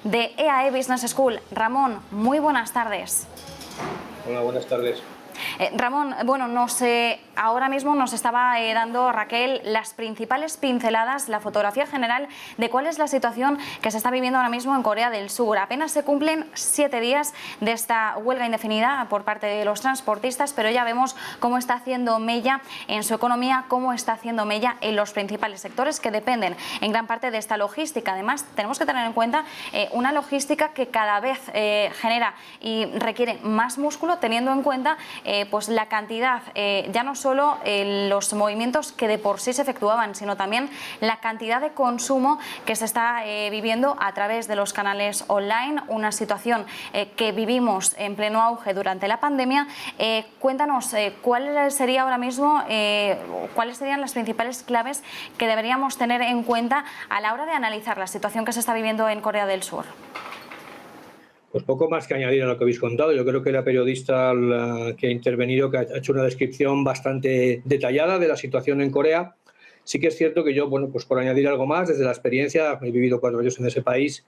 de EAE Business School. Ramón, muy buenas tardes. Hola, buenas tardes. Ramón, bueno, ahora mismo nos estaba dando Raquel las principales pinceladas, la fotografía general de cuál es la situación que se está viviendo ahora mismo en Corea del Sur. Apenas se cumplen 7 días de esta huelga indefinida por parte de los transportistas, pero ya vemos cómo está haciendo mella en su economía, cómo está haciendo mella en los principales sectores que dependen en gran parte de esta logística. Además, tenemos que tener en cuenta una logística que cada vez genera y requiere más músculo, teniendo en cuenta pues la cantidad, ya no solo los movimientos que de por sí se efectuaban, sino también la cantidad de consumo que se está viviendo a través de los canales online, una situación que vivimos en pleno auge durante la pandemia. Cuéntanos, ¿cuál sería ahora mismo, cuáles serían las principales claves que deberíamos tener en cuenta a la hora de analizar la situación que se está viviendo en Corea del Sur? Pues poco más que añadir a lo que habéis contado. Yo creo que la periodista que ha intervenido, que ha hecho una descripción bastante detallada de la situación en Corea. Sí que es cierto que yo, bueno, pues por añadir algo más, desde la experiencia, he vivido 4 años en ese país,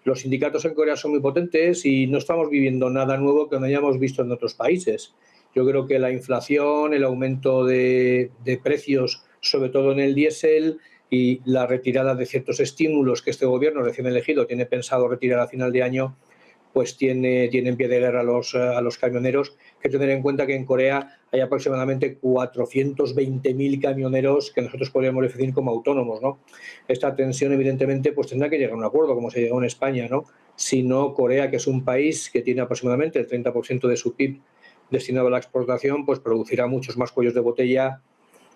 los sindicatos en Corea son muy potentes y no estamos viviendo nada nuevo que no hayamos visto en otros países. Yo creo que la inflación, el aumento de precios, sobre todo en el diésel, y la retirada de ciertos estímulos que este gobierno recién elegido tiene pensado retirar a final de año, pues tiene en pie de guerra a los camioneros. Hay que tener en cuenta que en Corea hay aproximadamente 420.000 camioneros que nosotros podríamos definir como autónomos, ¿no? Esta tensión, evidentemente, pues tendrá que llegar a un acuerdo, como se llegó en España, ¿no? Si no, Corea, que es un país que tiene aproximadamente el 30% de su PIB destinado a la exportación, pues producirá muchos más cuellos de botella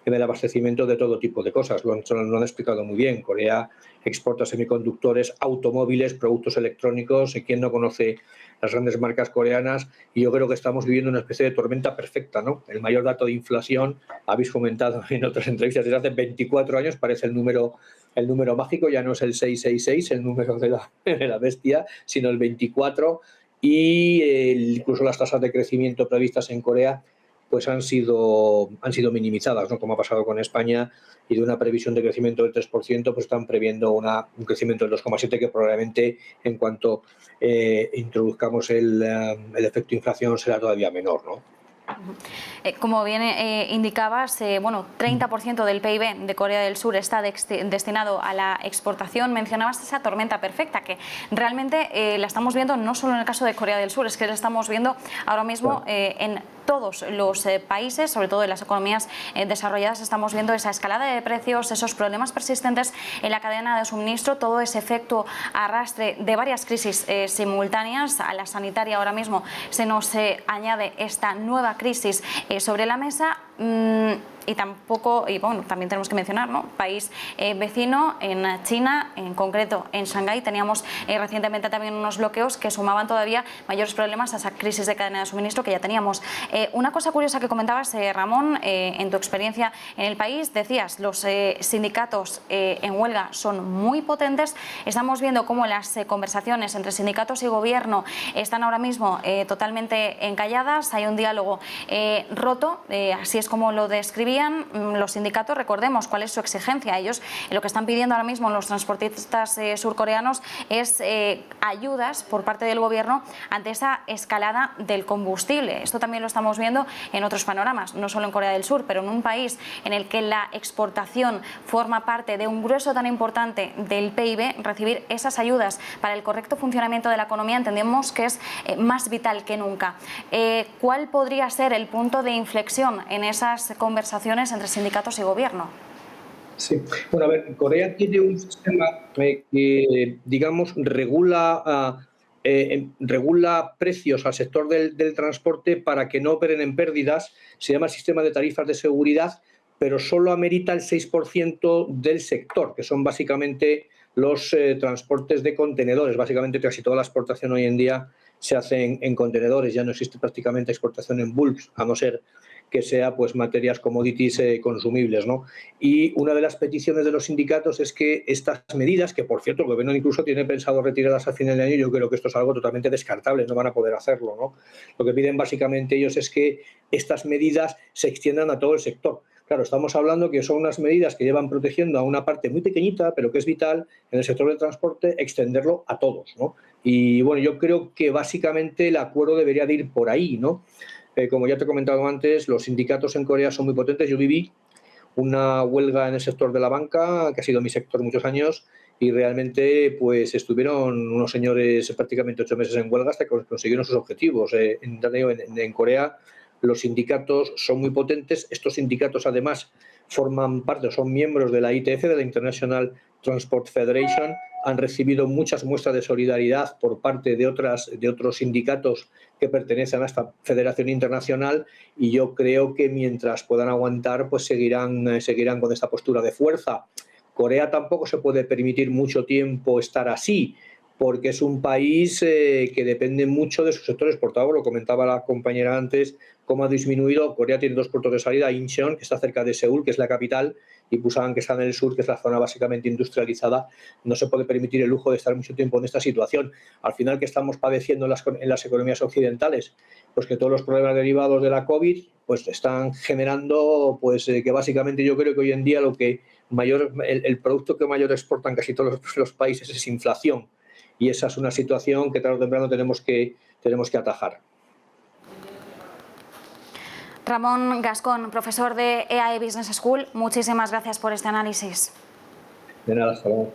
en el abastecimiento de todo tipo de cosas. Lo han explicado muy bien. Corea exporta semiconductores, automóviles, productos electrónicos. ¿Quién no conoce las grandes marcas coreanas? Y yo creo que estamos viviendo una especie de tormenta perfecta, ¿no? El mayor dato de inflación, habéis comentado en otras entrevistas, desde hace 24 años, parece el número mágico, ya no es el 666, el número de la bestia, sino el 24. Y incluso las tasas de crecimiento previstas en Corea pues han sido minimizadas, ¿no? Como ha pasado con España, y de una previsión de crecimiento del 3%, pues están previendo un crecimiento del 2,7%, que probablemente en cuanto introduzcamos el efecto inflación será todavía menor, ¿no? Como bien indicabas, bueno, 30% del PIB de Corea del Sur está destinado a la exportación. Mencionabas esa tormenta perfecta, que realmente la estamos viendo no solo en el caso de Corea del Sur, es que la estamos viendo ahora mismo en todos los países, sobre todo en las economías desarrolladas. Estamos viendo esa escalada de precios, esos problemas persistentes en la cadena de suministro, todo ese efecto arrastre de varias crisis simultáneas. A la sanitaria ahora mismo se nos añade esta nueva crisis sobre la mesa. Y bueno, también tenemos que mencionar, ¿no? País vecino, en China, en concreto en Shanghái, teníamos recientemente también unos bloqueos que sumaban todavía mayores problemas a esa crisis de cadena de suministro que ya teníamos. Una cosa curiosa que comentabas, Ramón, en tu experiencia en el país, decías, los sindicatos en huelga son muy potentes. Estamos viendo cómo las conversaciones entre sindicatos y gobierno están ahora mismo totalmente encalladas. Hay un diálogo roto, así es como lo describían los sindicatos. Recordemos cuál es su exigencia. Ellos lo que están pidiendo ahora mismo los transportistas surcoreanos es ayudas por parte del gobierno ante esa escalada del combustible. Esto también lo estamos viendo en otros panoramas, no solo en Corea del Sur, pero en un país en el que la exportación forma parte de un grueso tan importante del PIB. Recibir esas ayudas para el correcto funcionamiento de la economía entendemos que es más vital que nunca. ¿Cuál podría ser el punto de inflexión en esas conversaciones entre sindicatos y gobierno? Sí, bueno, a ver, Corea tiene un sistema que, digamos, regula precios al sector del transporte para que no operen en pérdidas. Se llama sistema de tarifas de seguridad, pero solo amerita el 6% del sector, que son básicamente los transportes de contenedores. Básicamente casi toda la exportación hoy en día se hace en contenedores, ya no existe prácticamente exportación en bulks, a no ser que sea pues materias commodities consumibles, ¿no? Y una de las peticiones de los sindicatos es que estas medidas, que por cierto el gobierno incluso tiene pensado retirarlas a final de año, yo creo que esto es algo totalmente descartable, no van a poder hacerlo, ¿no? Lo que piden básicamente ellos es que estas medidas se extiendan a todo el sector. Claro, estamos hablando que son unas medidas que llevan protegiendo a una parte muy pequeñita, pero que es vital en el sector del transporte, extenderlo a todos, ¿no? Y bueno, yo creo que básicamente el acuerdo debería de ir por ahí, ¿no? Como ya te he comentado antes, los sindicatos en Corea son muy potentes. Yo viví una huelga en el sector de la banca, que ha sido mi sector muchos años, y realmente pues estuvieron unos señores prácticamente 8 meses en huelga hasta que consiguieron sus objetivos. En Corea los sindicatos son muy potentes. Estos sindicatos además forman parte, son miembros de la ITF, de la International Transport Federation, han recibido muchas muestras de solidaridad por parte de otros sindicatos que pertenecen a esta federación internacional, y yo creo que mientras puedan aguantar pues seguirán con esta postura de fuerza. Corea tampoco se puede permitir mucho tiempo estar así, porque es un país que depende mucho de su sector exportador. Lo comentaba la compañera antes, cómo ha disminuido. Corea tiene 2 puertos de salida, Incheon, que está cerca de Seúl, que es la capital, y Busan, que está en el sur, que es la zona básicamente industrializada. No se puede permitir el lujo de estar mucho tiempo en esta situación. Al final, ¿qué estamos padeciendo en las economías occidentales? Pues que todos los problemas derivados de la COVID pues están generando pues que básicamente yo creo que hoy en día el producto que mayor exportan casi todos los países es inflación, y esa es una situación que tarde o temprano tenemos que atajar. Ramón Gascón, profesor de EAE Business School, muchísimas gracias por este análisis. De nada, hasta luego.